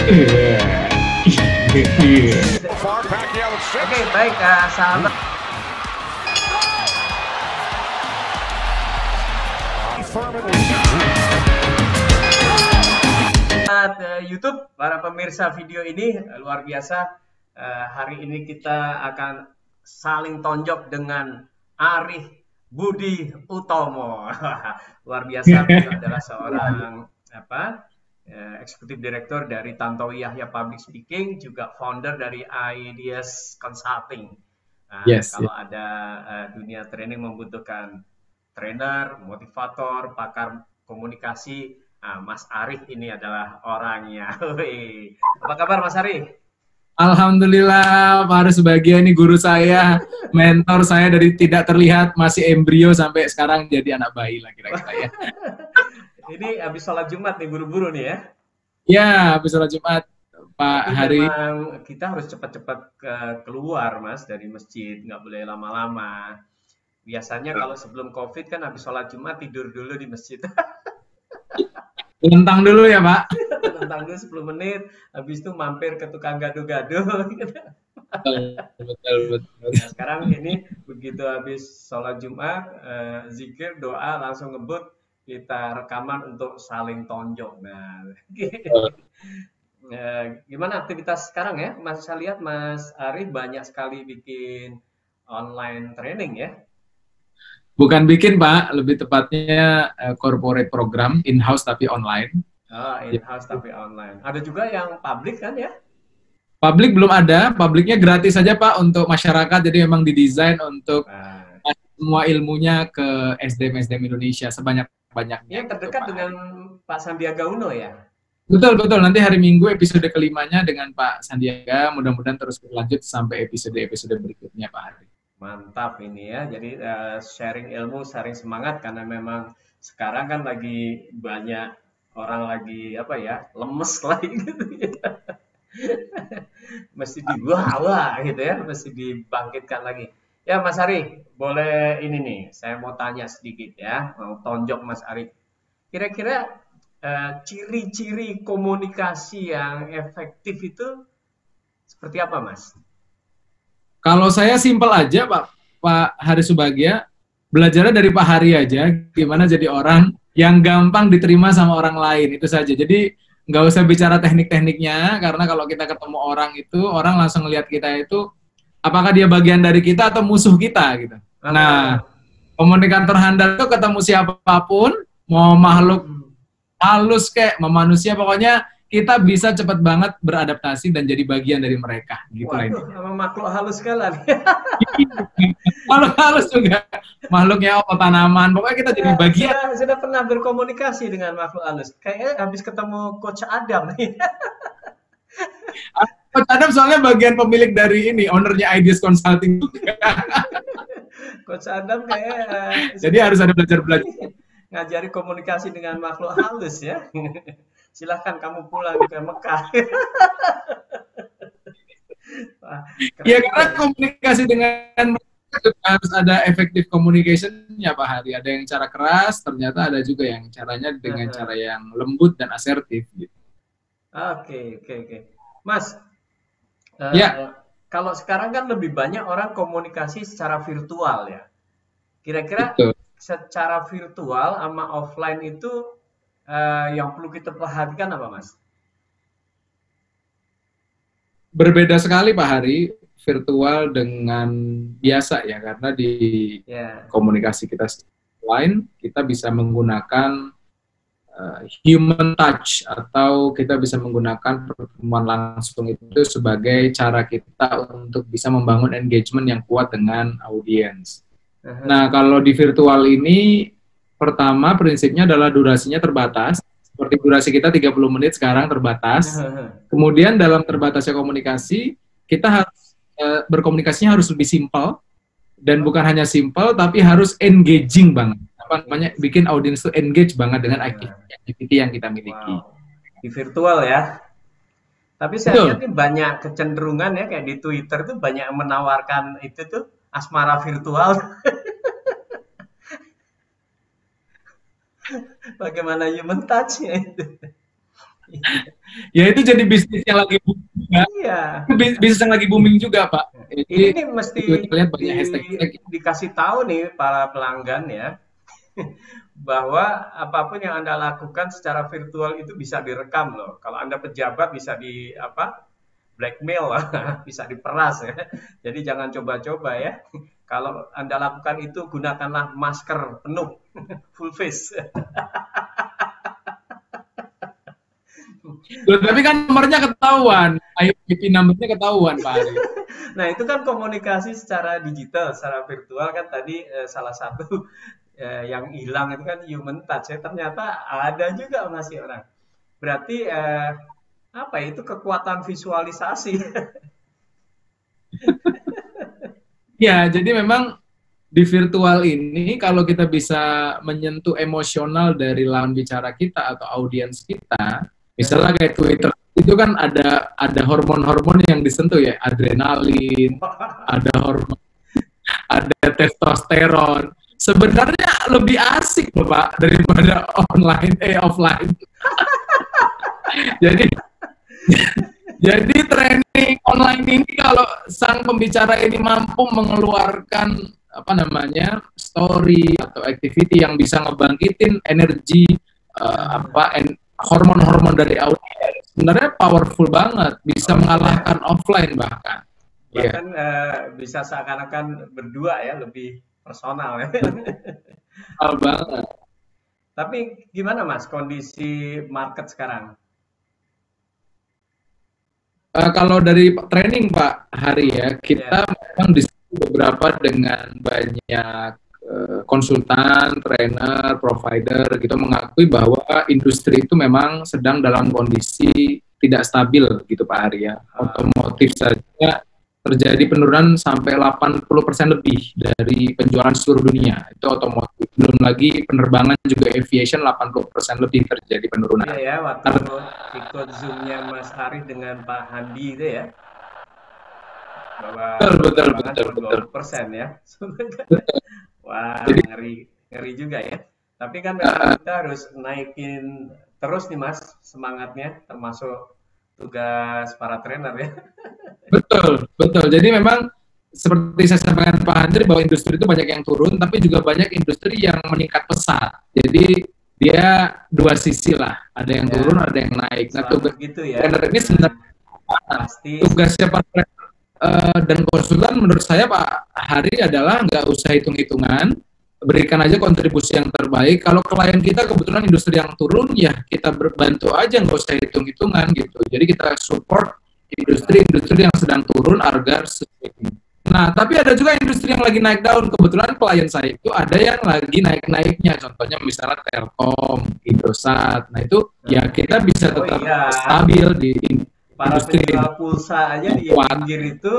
Oke, baik sahabat. YouTube, para pemirsa video ini luar biasa. Hari ini kita akan saling tonjok dengan Arif Budi Utomo. Luar biasa, beliau adalah seorang eksekutif direktur dari Tantowi Yahya Public Speaking, juga founder dari Ideas Consulting. Kalau ada dunia training membutuhkan trainer, motivator, pakar komunikasi, Mas Arif ini adalah orangnya. Apa kabar Mas Arif? Alhamdulillah, Pak Haris sebagian ini guru saya, mentor saya dari tidak terlihat masih embrio sampai sekarang jadi anak bayi lah kira-kira ya. Ini habis sholat Jumat nih, buru-buru nih ya? Ya, habis sholat Jumat, Pak Hari. Memang kita harus cepat-cepat keluar Mas dari masjid, nggak boleh lama-lama. Biasanya kalau sebelum COVID kan habis sholat Jumat tidur dulu di masjid. Tentang dulu ya Pak. Tentang dulu 10 menit, habis itu mampir ke tukang gado-gado. Betul. Nah, sekarang ini begitu habis sholat Jumat, zikir, doa, langsung ngebut, kita rekaman untuk saling tonjok. Nah, gimana aktivitas sekarang ya? Saya lihat Mas Arif banyak sekali bikin online training ya? Bukan bikin Pak, lebih tepatnya corporate program in-house tapi online. Oh, in-house tapi online. Ada juga yang public kan ya? Public belum ada, publiknya gratis saja Pak untuk masyarakat, jadi memang didesain untuk semua ilmunya ke SDM Indonesia sebanyak-banyaknya. Yang terdekat gitu, dengan Pak Sandiaga Uno ya? Betul, nanti hari Minggu episode kelimanya dengan Pak Sandiaga, mudah-mudahan terus berlanjut sampai episode berikutnya Pak Hari. Mantap ini ya, jadi sharing ilmu, sharing semangat, karena memang sekarang kan lagi banyak orang lagi lemes lagi gitu ya. Mesti dibawa gitu ya, mesti dibangkitkan lagi. Ya Mas Arif, boleh ini nih, saya mau tanya sedikit ya, mau tonjok Mas Arif. Kira-kira ciri-ciri komunikasi yang efektif itu seperti apa Mas? Kalau saya simpel aja Pak Hari Subagia, belajarnya dari Pak Hari aja, gimana jadi orang yang gampang diterima sama orang lain, itu saja. Jadi nggak usah bicara teknik-tekniknya, karena kalau kita ketemu orang itu, orang langsung ngelihat kita itu, apakah dia bagian dari kita atau musuh kita gitu. Nah, komunikator handal itu ketemu siapapun, mau makhluk halus kayak, mau manusia, pokoknya kita bisa cepat banget beradaptasi dan jadi bagian dari mereka. Gitu. Waduh, sama makhluk halus sekali. Makhluk halus juga. Makhluknya tanaman. Pokoknya kita jadi bagian. Sudah pernah berkomunikasi dengan makhluk halus. Kayaknya habis ketemu Coach Adam nih. Coach Adam soalnya bagian pemilik dari ini, ownernya Ideas Consulting juga. Coach Adam kayak... jadi harus ada belajar. Ngajari komunikasi dengan makhluk halus ya. Silahkan kamu pulang ke Mekah. Ya karena komunikasi dengan mereka harus ada effective communication-nya Pak Hari. Ada yang cara keras, ternyata ada juga yang caranya dengan cara yang lembut dan asertif. Gitu. Oke. Mas, kalau sekarang kan lebih banyak orang komunikasi secara virtual ya. Kira-kira secara virtual sama offline itu yang perlu kita perhatikan apa Mas? Berbeda sekali Pak Hari, virtual dengan biasa ya, karena di komunikasi kita online, kita bisa menggunakan human touch, atau kita bisa menggunakan pertemuan langsung itu sebagai cara kita untuk bisa membangun engagement yang kuat dengan audiens. Nah, kalau di virtual ini, pertama, prinsipnya adalah durasinya terbatas. Seperti durasi kita 30 menit sekarang terbatas. Kemudian dalam terbatasnya komunikasi, kita harus berkomunikasinya harus lebih simpel. Dan bukan hanya simpel, tapi harus engaging banget. Apa namanya, bikin audiens itu engage banget dengan activity yang kita miliki. Di virtual ya. Tapi saya lihat ini banyak kecenderungan ya, kayak di Twitter tuh banyak menawarkan itu tuh, asmara virtual. Bagaimana human touch-nya itu? Ya itu jadi bisnis yang lagi booming juga. Iya. Bisnis yang lagi booming juga, Pak. Ini nih mesti hashtag. Dikasih tahu nih para pelanggan ya, bahwa apapun yang Anda lakukan secara virtual itu bisa direkam loh. Kalau Anda pejabat bisa di blackmail, bisa diperas ya. Jadi jangan coba-coba ya. Kalau Anda lakukan itu gunakanlah masker penuh, full face. Loh, tapi kan nomornya ketahuan, IP numbernya ketahuan, Pak Ari. Nah, itu kan komunikasi secara digital, secara virtual kan tadi salah satu yang hilang itu kan human touch ya. Ternyata ada juga masih orang. Berarti itu kekuatan visualisasi. Ya, jadi memang di virtual ini kalau kita bisa menyentuh emosional dari lawan bicara kita atau audiens kita, misalnya kayak Twitter itu kan ada hormon-hormon yang disentuh ya, adrenalin, ada hormon, ada testosteron. Sebenarnya lebih asik loh Pak daripada offline. Jadi training online ini kalau sang pembicara ini mampu mengeluarkan story atau activity yang bisa ngebangkitin energi hormon-hormon dari audiens, sebenarnya powerful banget, bisa mengalahkan offline bahkan bisa seakan-akan berdua ya, lebih personal ya. Banget. Tapi gimana Mas kondisi market sekarang? Kalau dari training Pak Hari ya, kita memang diskusi beberapa dengan banyak konsultan, trainer, provider gitu mengakui bahwa industri itu memang sedang dalam kondisi tidak stabil gitu Pak Hari ya. Otomotif saja terjadi penurunan sampai 80% lebih dari penjualan seluruh dunia. Itu otomotif. Belum lagi penerbangan juga aviation 80% lebih terjadi penurunan. Iya ya, waktu ikut Zoom-nya Mas Ari dengan Pak Handi itu ya. Bahwa betul persen ya. Wah, ngeri juga ya. Tapi kan kita harus naikin terus nih Mas semangatnya, termasuk tugas para trainer ya. Betul. Jadi memang seperti saya sampaikan Pak Andri bahwa industri itu banyak yang turun, tapi juga banyak industri yang meningkat pesat. Jadi dia dua sisi lah, ada yang turun, ada yang naik. Nah, tugas gitu ya. Trainer ini sebenarnya tugasnya Pak trainer dan konsultan menurut saya Pak Hari adalah nggak usah hitung-hitungan, berikan aja kontribusi yang terbaik. Kalau klien kita kebetulan industri yang turun, ya kita berbantu aja, nggak usah hitung-hitungan gitu. Jadi kita support industri-industri yang sedang turun agar sesuai. Nah, tapi ada juga industri yang lagi naik daun. Kebetulan klien saya itu ada yang lagi naik-naiknya. Contohnya misalnya Telkom, Indosat. Nah, itu ya kita bisa tetap stabil di para penjual pulsa aja di pinggir itu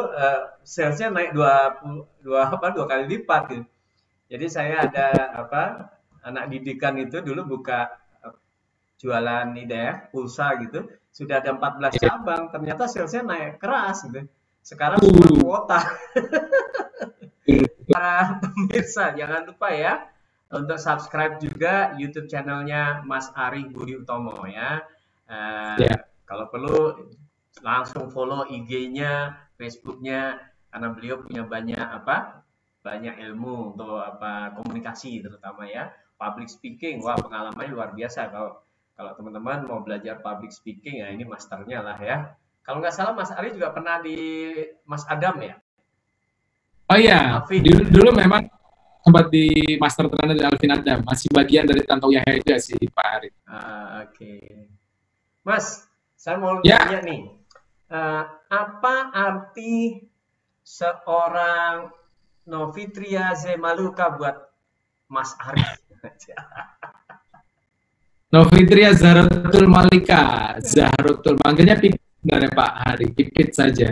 salesnya naik dua kali lipat gitu. Jadi saya ada anak didikan itu dulu buka jualan pulsa gitu, sudah ada 14 cabang, ternyata salesnya naik keras gitu. Sekarang semua kuota. Para pemirsa jangan lupa ya untuk subscribe juga YouTube channelnya Mas Ari Budi Utomo ya. Kalau perlu langsung follow IG-nya, Facebook-nya, karena beliau punya banyak ilmu untuk komunikasi terutama ya, public speaking. Wah, pengalamannya luar biasa. Kalau teman-teman mau belajar public speaking ya ini masternya lah ya. Kalau nggak salah Mas Ari juga pernah di Mas Adam ya? Oh iya, dulu memang sempat di master trainer di Alvin Adam, masih bagian dari Tanto Yahya itu ya si Pak Ari. Oke. Mas, saya mau tanya nih, apa arti seorang Novitria Zemaluka buat Mas Ari? Novitria Zahratul Malika, Zahratul, manggilnya Pipit sebenarnya Pak Hari, Pipit saja.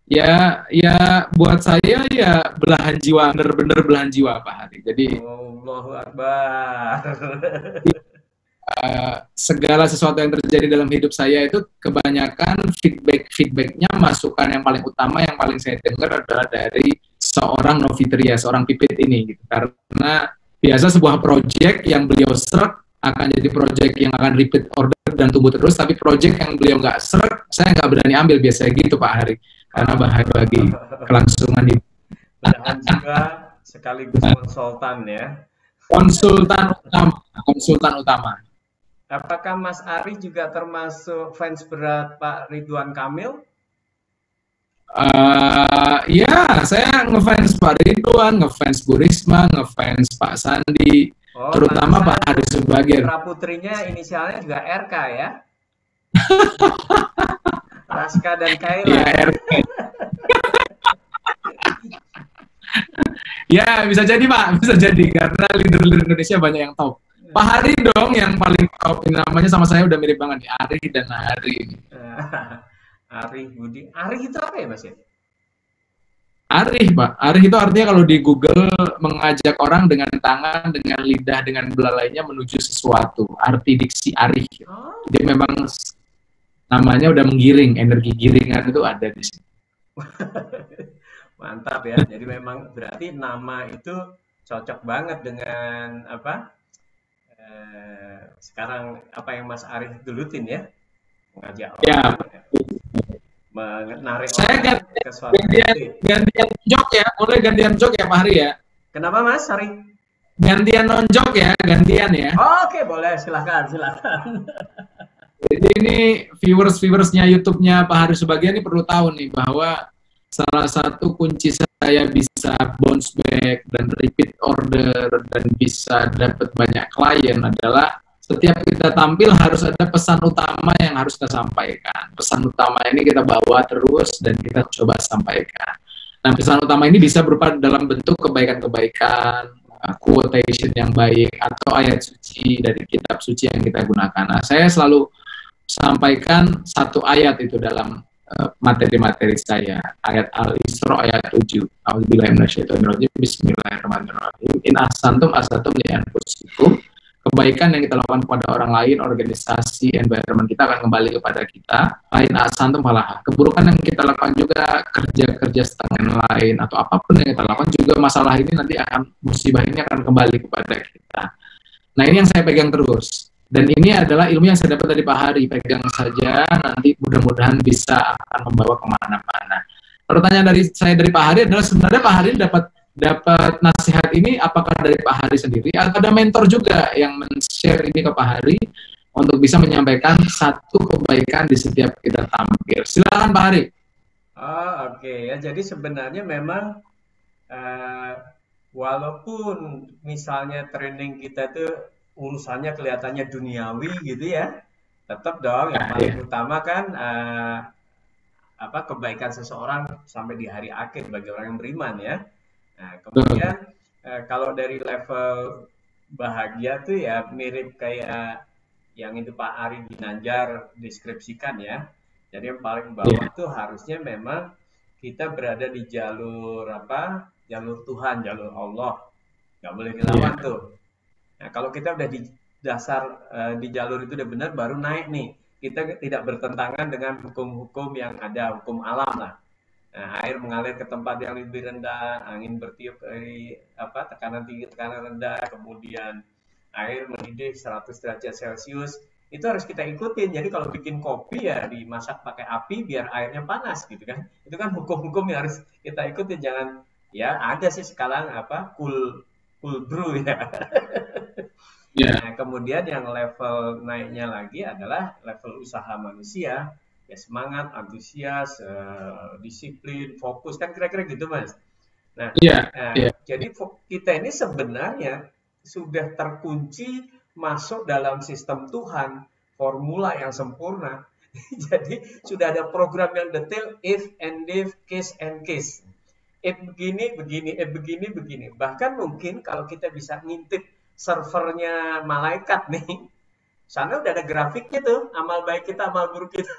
Ya buat saya ya belahan jiwa, bener-bener belahan jiwa Pak Hari. Jadi Allahu Akbar. Segala sesuatu yang terjadi dalam hidup saya itu kebanyakan feedbacknya, masukan yang paling utama, yang paling saya dengar adalah dari seorang Novitria, seorang Pipit ini gitu. Karena biasa sebuah project yang beliau serap akan jadi project yang akan repeat order dan tumbuh terus, tapi project yang beliau nggak seret, saya nggak berani ambil biasanya gitu Pak Hari, karena bahaya bagi kelangsungan hidup. Belahan jiwa sekaligus konsultan ya. Konsultan utama. Apakah Mas Ari juga termasuk fans berat Pak Ridwan Kamil? Ya, saya ngefans Pak Ridwan, ngefans Bu Risma, ngefans Pak Sandi, terutama Pak Hari Subagir. Putra putrinya inisialnya juga RK ya? Raska dan Kaila. Ya, RK. Ya, bisa jadi Pak, bisa jadi karena leader-leader Indonesia banyak yang top. Pak Hari dong yang paling top, namanya sama saya udah mirip banget nih, Ari dan Hari. Ari Budi, Ari itu apa ya Mas ya? Ari Pak, Ari itu artinya kalau di Google mengajak orang dengan tangan, dengan lidah, dengan belalainya menuju sesuatu. Arti diksi Ari. Jadi memang namanya udah menggiring, energi giringan itu ada di sini. Mantap ya. Jadi memang berarti nama itu cocok banget dengan apa? Sekarang apa yang Mas Ari gelutin ya? Mengajak orang. Ya. Menarik saya gantian jok ya, boleh gantian jok ya Pak Hari ya? Kenapa Mas Hari? Gantian nonjok ya, gantian ya. Oke, boleh, silakan. Jadi ini viewersnya YouTube-nya Pak Hari Subagir ini perlu tahu nih bahwa salah satu kunci saya bisa bounce back dan repeat order dan bisa dapat banyak klien adalah setiap kita tampil harus ada pesan utama yang harus kita sampaikan. Pesan utama ini kita bawa terus dan kita coba sampaikan. Nah, pesan utama ini bisa berupa dalam bentuk kebaikan-kebaikan, quotation yang baik, atau ayat suci dari kitab suci yang kita gunakan. Nah, saya selalu sampaikan satu ayat itu dalam materi-materi saya. Ayat Al-Isra ayat 7. A'udzubillahi minasyaitonirrajim. Bismillahirrahmanirrahim. In ahsantum li anfusikum. Kebaikan yang kita lakukan kepada orang lain, organisasi, environment kita akan kembali kepada kita. Lain ahsantum falah. Keburukan yang kita lakukan juga kerja-kerja setengah lain atau apapun yang kita lakukan juga masalah ini nanti akan musibah ini akan kembali kepada kita. Nah, ini yang saya pegang terus. Dan ini adalah ilmu yang saya dapat dari Pak Hari. Pegang saja, nanti mudah-mudahan bisa akan membawa kemana-mana. Pertanyaan dari saya dari Pak Hari adalah sebenarnya Pak Hari dapat nasihat ini apakah dari Pak Hari sendiri atau ada mentor juga yang men-share ini ke Pak Hari untuk bisa menyampaikan satu kebaikan di setiap kita tampil. Silakan Pak Hari. Oke ya. Jadi sebenarnya memang walaupun misalnya training kita itu urusannya kelihatannya duniawi gitu ya, tetap dong yang paling utama kan kebaikan seseorang sampai di hari akhir bagi orang yang beriman ya. Nah, kemudian kalau dari level bahagia tuh ya mirip kayak yang itu Pak Ari Ginanjar deskripsikan ya. Jadi yang paling bawah tuh harusnya memang kita berada di jalur jalur Tuhan, jalur Allah. Nggak boleh dilawan tuh. Nah, kalau kita udah di dasar di jalur itu udah benar, baru naik nih. Kita tidak bertentangan dengan hukum-hukum yang ada, hukum alam lah. Nah, air mengalir ke tempat yang lebih rendah, angin bertiup dari tekanan tinggi, tekanan rendah, kemudian air mendidih 100 derajat Celcius, itu harus kita ikutin. Jadi kalau bikin kopi ya dimasak pakai api biar airnya panas gitu kan. Itu kan hukum-hukum yang harus kita ikutin. Jangan ya ada sih sekarang cool brew ya. Nah, kemudian yang level naiknya lagi adalah level usaha manusia. Ya semangat, antusias, disiplin, fokus, kan kira-kira gitu Mas. Nah, jadi kita ini sebenarnya sudah terkunci masuk dalam sistem Tuhan, formula yang sempurna. Jadi sudah ada program yang detail, if and if, case and case. If begini, begini, if begini, begini. Bahkan mungkin kalau kita bisa ngintip servernya malaikat nih, sana udah ada grafiknya tuh, amal baik kita, amal buruk kita.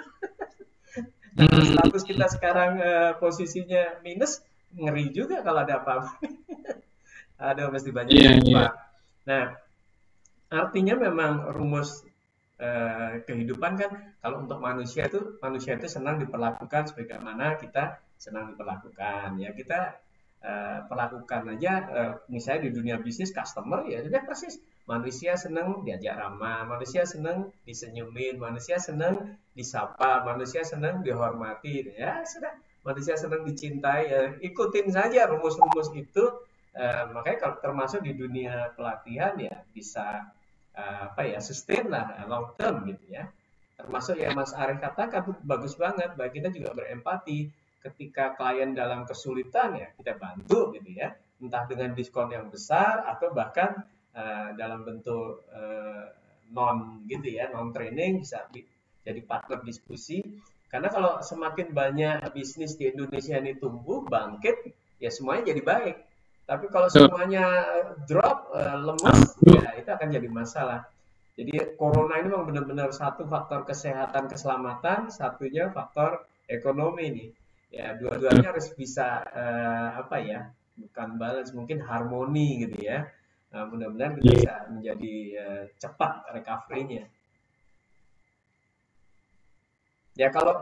Status kita sekarang posisinya minus, ngeri juga kalau ada apa-apa. Ada mesti banyak lupa. Nah, artinya memang rumus kehidupan kan, kalau untuk manusia itu senang diperlakukan sebagaimana kita senang diperlakukan. Ya kita perlakukan aja, misalnya di dunia bisnis customer ya sudah persis Manusia senang diajak ramah, manusia senang disenyumin, manusia senang disapa, manusia senang dihormati. Ya sudah, manusia senang dicintai. Ya, ikutin saja rumus-rumus itu. Makanya kalau termasuk di dunia pelatihan ya bisa apa ya, sustain lah, long term gitu ya. Termasuk yang Mas Arief katakan tuh bagus banget. Bahwa kita juga berempati ketika klien dalam kesulitan ya kita bantu gitu ya. Entah dengan diskon yang besar atau bahkan dalam bentuk non gitu ya, non training, bisa jadi partner diskusi. Karena kalau semakin banyak bisnis di Indonesia ini tumbuh bangkit ya semuanya jadi baik. Tapi kalau semuanya drop lemes ya itu akan jadi masalah. Jadi corona ini memang benar-benar satu faktor kesehatan keselamatan, satunya faktor ekonomi nih. Ya dua-duanya harus bisa apa ya, bukan balance, mungkin harmoni gitu ya. Nah, mudah-mudahan kita bisa menjadi cepat recovery-nya. Ya kalau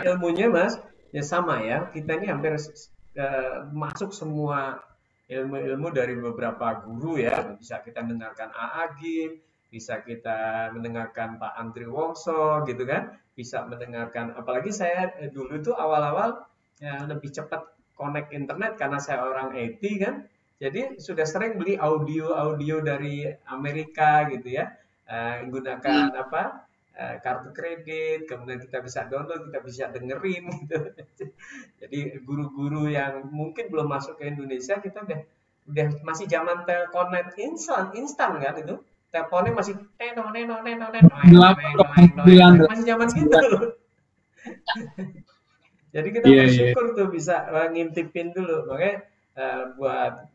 ilmunya Mas, ya sama ya. Kita ini hampir masuk semua ilmu-ilmu dari beberapa guru ya. Bisa kita dengarkan A.A. Gim, bisa kita mendengarkan Pak Andri Wongso gitu kan. Bisa mendengarkan, apalagi saya dulu itu awal-awal lebih cepat connect internet karena saya orang IT kan. Jadi sudah sering beli audio-audio dari Amerika gitu ya, menggunakan apa kartu kredit, kemudian kita bisa download, kita bisa dengerin gitu. Jadi guru-guru yang mungkin belum masuk ke Indonesia, kita udah masih zaman teleponet instan kan itu. Teleponnya masih masih zaman itu. Jadi kita bersyukur tuh bisa ngintipin dulu. Makanya buat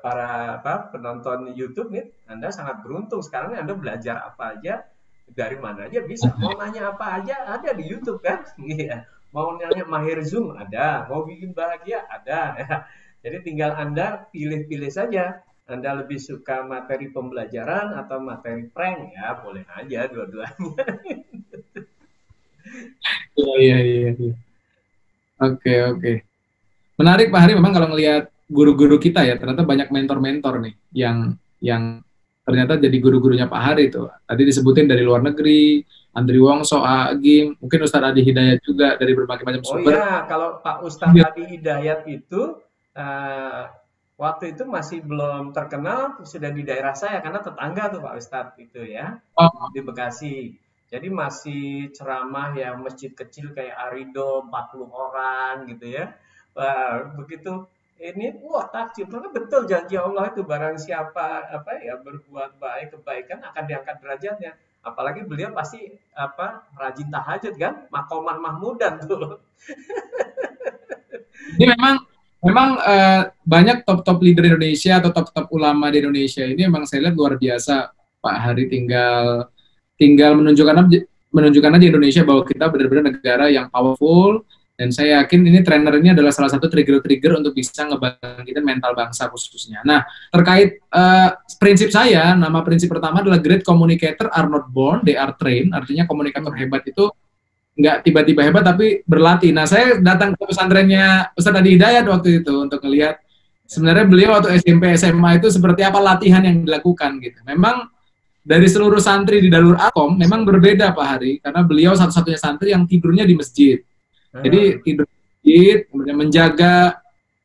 para penonton YouTube nih, Anda sangat beruntung sekarang Anda belajar apa aja dari mana aja bisa. Mau nanya apa aja ada di YouTube kan? Iya. Mau nanya mahir Zoom ada, mau bikin bahagia ada. Jadi tinggal Anda pilih-pilih saja. Anda lebih suka materi pembelajaran atau materi prank ya, boleh aja dua-duanya. Iya. Oke. Menarik Pak Hari, memang kalau ngelihat guru-guru kita ya, ternyata banyak mentor-mentor nih yang ternyata jadi guru-gurunya Pak Hari itu. Tadi disebutin dari luar negeri, Andri Wongso, A.A. Gim, mungkin Ustadz Adi Hidayat juga dari berbagai macam sumber. Oh iya, kalau Pak Ustadz Adi Hidayat itu waktu itu masih belum terkenal, sudah di daerah saya karena tetangga tuh Pak Ustadz itu ya, di Bekasi. Jadi masih ceramah ya masjid kecil kayak Arido 40 orang gitu ya. Begitu ini wah takjub, karena betul janji Allah itu barang siapa apa ya berbuat baik kebaikan akan diangkat derajatnya. Apalagi beliau pasti apa rajin tahajud kan, makoman mahmudan tuh. Ini memang banyak top leader Indonesia atau top ulama di Indonesia ini memang saya lihat luar biasa. Pak Hari tinggal menunjukkan aja Indonesia bahwa kita benar-benar negara yang powerful, dan saya yakin ini trainer ini adalah salah satu trigger untuk bisa ngebangkitin mental bangsa khususnya. Nah, terkait prinsip saya, nama prinsip pertama adalah great communicator are not born, they are trained. Artinya komunikator hebat itu nggak tiba-tiba hebat tapi berlatih. Nah, saya datang ke pesantrennya Ustadz Adi Hidayat waktu itu untuk melihat sebenarnya beliau waktu SMP SMA itu seperti apa latihan yang dilakukan gitu. Memang dari seluruh santri di Darul Akom memang berbeda Pak Hari, karena beliau satu-satunya santri yang tidurnya di masjid. Jadi tidur di masjid, kemudian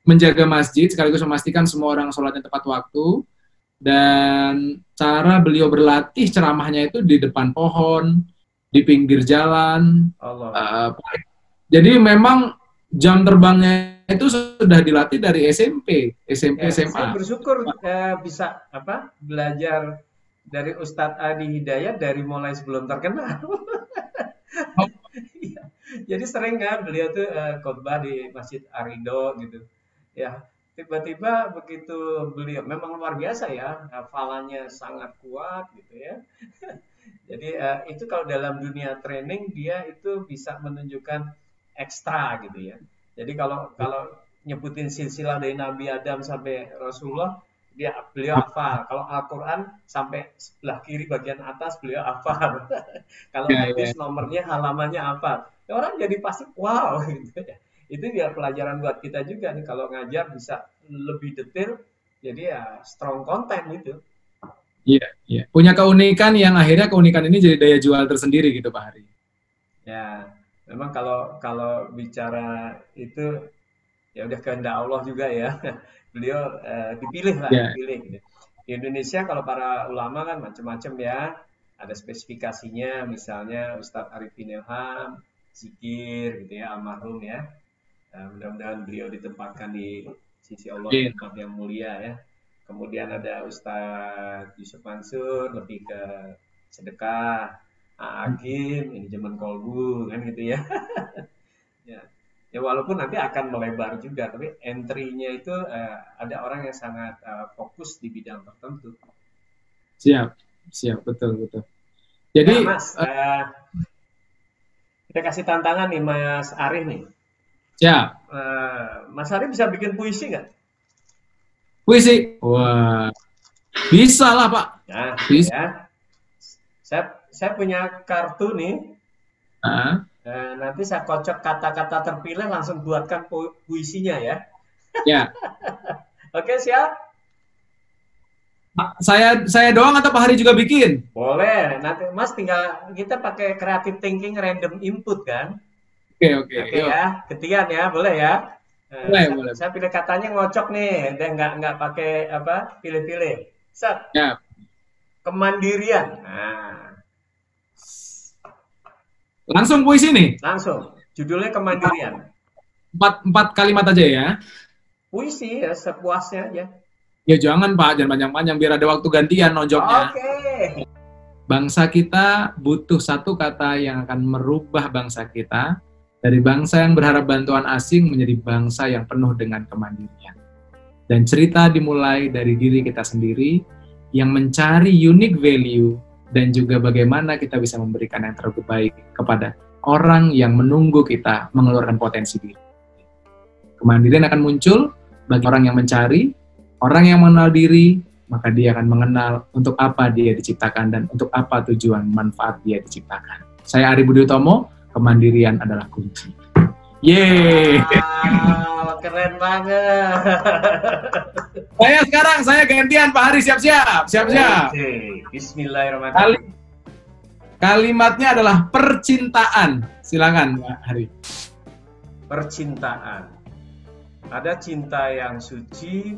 menjaga masjid sekaligus memastikan semua orang sholatnya tepat waktu. Dan cara beliau berlatih ceramahnya itu di depan pohon, di pinggir jalan. Jadi memang jam terbangnya itu sudah dilatih dari SMP SMA. Saya bersyukur bisa belajar dari Ustadz Adi Hidayat dari mulai sebelum terkenal. Jadi sering kan beliau tuh khotbah di Masjid Arido gitu. Ya, tiba-tiba begitu beliau memang luar biasa ya, hafalannya sangat kuat gitu ya. Jadi itu kalau dalam dunia training dia itu bisa menunjukkan ekstra gitu ya. Jadi kalau nyebutin silsilah dari Nabi Adam sampai Rasulullah, beliau hafal. Kalau Al-Quran sampai sebelah kiri bagian atas beliau hafal. Kalau hadis nomornya halamannya hafal. Ya, orang jadi pasti wow gitu ya. Itu ya pelajaran buat kita juga nih, kalau ngajar bisa lebih detail. Jadi ya strong content itu. Iya, iya. Punya keunikan yang akhirnya keunikan ini jadi daya jual tersendiri gitu Pak Hari. Ya, memang kalau kalau bicara itu ya udah kehendak Allah juga ya. Beliau dipilih lah, Ya, dipilih gitu. Di Indonesia kalau para ulama kan macam-macam ya. Ada spesifikasinya, misalnya Ustadz Arifin Ilham, zikir gitu ya, almarhum ya. Mudah-mudahan beliau ditempatkan di sisi Allah di mungkin. tempat yang mulia ya. Kemudian ada Ustadz Yusuf Mansur, lebih ke sedekah. Agim, ini zaman kolbu kan gitu ya. Ya. Ya walaupun nanti akan melebar juga, tapi entry-nya itu ada orang yang sangat fokus di bidang tertentu. Siap, siap, betul, betul. Nah, Jadi, Mas, kita kasih tantangan nih Mas Arif nih. siap. Mas Arif bisa bikin puisi nggak? Puisi, wah, bisa lah Pak. Nah, Bisa. ya. Saya punya kartu nih. Nanti saya kocok kata-kata terpilih, langsung buatkan puisinya ya. Ya. Oke, siap? Saya doang atau Pak Hari juga bikin? Boleh. Nanti Mas tinggal kita pakai creative thinking random input kan? Oke, oke. Oke ya, ketian ya, boleh ya. Boleh. Saya pilih katanya ngocok nih, dan nggak pakai apa pilih-pilih. Set. Ya. Kemandirian. Nah. Langsung puisi nih. Langsung. Judulnya kemandirian. Empat kalimat aja ya. Puisi ya, sepuasnya aja. Ya jangan Pak, jangan panjang-panjang biar ada waktu gantian nonjoknya. Oke. Bangsa kita butuh satu kata yang akan merubah bangsa kita dari bangsa yang berharap bantuan asing menjadi bangsa yang penuh dengan kemandirian. Dan cerita dimulai dari diri kita sendiri yang mencari unique value dan juga bagaimana kita bisa memberikan yang terbaik kepada orang yang menunggu kita mengeluarkan potensi diri. Kemandirian akan muncul bagi orang yang mencari, orang yang mengenal diri, maka dia akan mengenal untuk apa dia diciptakan dan untuk apa tujuan manfaat dia diciptakan. Saya Ari Budi Utomo, kemandirian adalah kunci. Yeay! Wow, keren banget. Saya gantian Pak Hari, siap-siap. Oke, bismillahirrahmanirrahim. Kalimatnya adalah percintaan. Silakan Pak Hari. Percintaan. Ada cinta yang suci,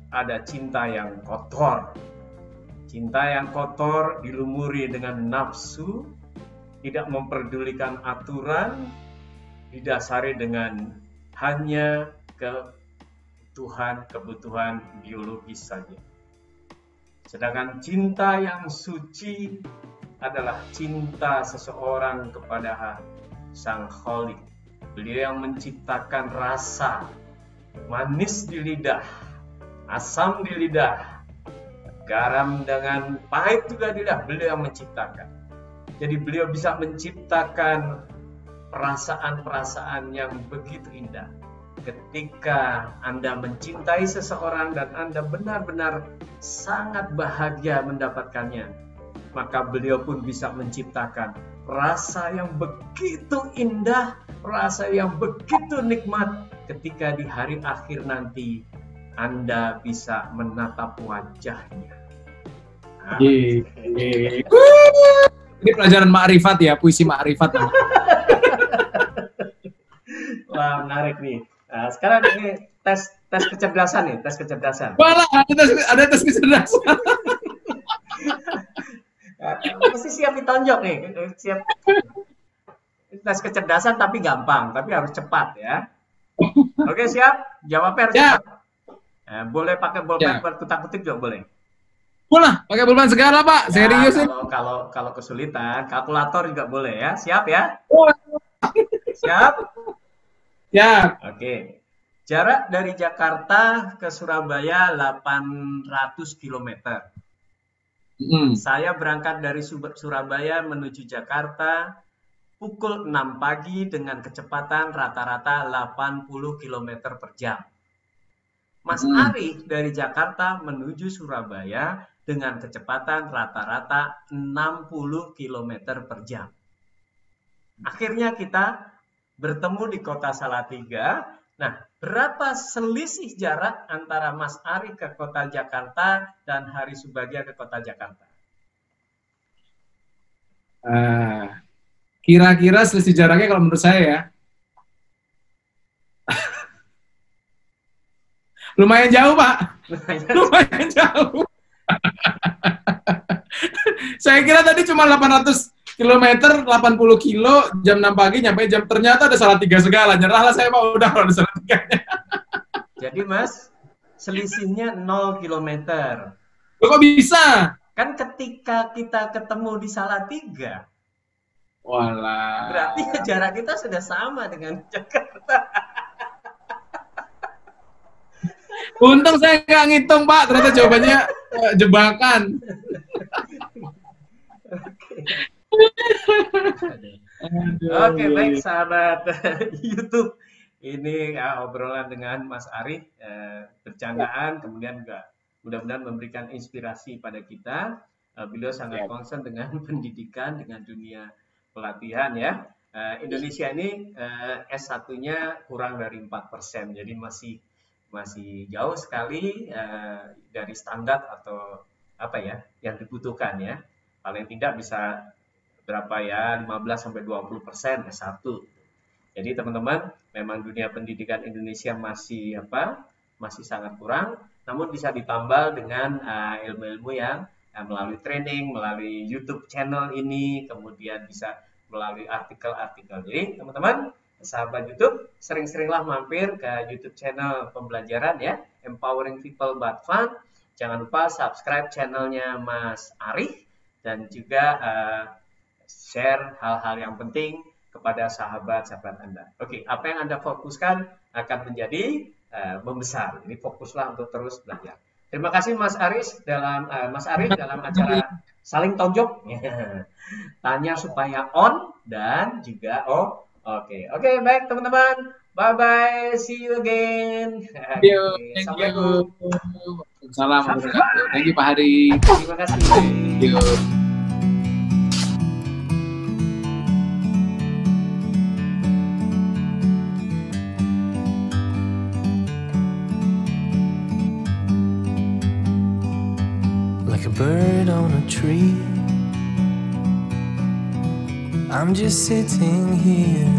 ada cinta yang kotor. Cinta yang kotor dilumuri dengan nafsu, tidak memperdulikan aturan, didasari dengan hanya kebutuhan biologis saja. Sedangkan cinta yang suci adalah cinta seseorang kepada Sang Khalik. Beliau yang menciptakan rasa manis di lidah, asam di lidah, garam dengan pahit juga di lidah, beliau yang menciptakan. Jadi beliau bisa menciptakan perasaan-perasaan yang begitu indah. Ketika Anda mencintai seseorang dan Anda benar-benar sangat bahagia mendapatkannya, maka beliau pun bisa menciptakan rasa yang begitu indah, rasa yang begitu nikmat ketika di hari akhir nanti Anda bisa menatap wajahnya. Ini pelajaran ma'rifat ya, puisi ma'rifat. Wah, menarik nih. Nah, sekarang ini tes kecerdasan nih, tes kecerdasan. Malah ada tes kecerdasan. Mesti siap ditonjok nih, siap. Tes kecerdasan tapi gampang, tapi harus cepat ya. Oke, siap? Jawabnya harus cepat. Boleh pakai bolpen berkutak-kutik juga boleh. Boleh, pakai bolpen segala Pak. Serius ini. Kalau kesulitan, kalkulator juga boleh ya. Siap ya? Siap? Ya. Oke. Jarak dari Jakarta ke Surabaya 800 km. Saya berangkat dari Surabaya menuju Jakarta pukul 6 pagi dengan kecepatan rata-rata 80 km per jam. Mas Arif dari Jakarta menuju Surabaya dengan kecepatan rata-rata 60 km per jam. Akhirnya kita bertemu di kota Salatiga Nah, berapa selisih jarak antara Mas Ari ke kota Jakarta dan Hari Subagia ke kota Jakarta? Kira-kira selisih jaraknya kalau menurut saya ya, lumayan jauh, Pak. Lumayan jauh. Saya kira tadi cuma 800 km, 80 kilo, jam 6 pagi nyampe jam, ternyata ada salah 3 segala. Nyerahlah saya, Pak, udah kalau ada salah 3-nya. Jadi, Mas, selisihnya 0 km. Kok bisa? Kan ketika kita ketemu di Salatiga, walah, berarti jarak kita sudah sama dengan Jakarta. Untung saya nggak ngitung, Pak. Ternyata jawabannya jebakan. Oke, baik sahabat YouTube. Ini obrolan dengan Mas Ari, bercandaan, kemudian juga mudah-mudahan memberikan inspirasi pada kita. Beliau sangat concern dengan pendidikan, dengan dunia pelatihan ya. Indonesia ini S1-nya kurang dari 4%, jadi masih jauh sekali dari standar atau apa ya yang dibutuhkan ya. Paling tidak bisa berapa ya, 15-20% S1. Jadi teman-teman, memang dunia pendidikan Indonesia masih sangat kurang, namun bisa ditambal dengan ilmu-ilmu yang melalui training, melalui YouTube channel ini, kemudian bisa melalui artikel-artikel. Jadi teman-teman, sahabat YouTube, sering-seringlah mampir ke YouTube channel pembelajaran ya, Empowering People But Fun. Jangan lupa subscribe channelnya Mas Ari dan juga share hal-hal yang penting kepada sahabat-sahabat Anda. Oke, apa yang Anda fokuskan akan menjadi membesar. Jadi fokuslah untuk terus belajar. Terima kasih Mas Ari dalam acara saling tonjok. Tanya supaya on dan juga off. Oke, baik teman-teman. Bye bye, see you again. Assalamualaikum. Salam. Thank you Pak Hari. Terima kasih. Thank you. Like a bird on a tree, I'm just sitting here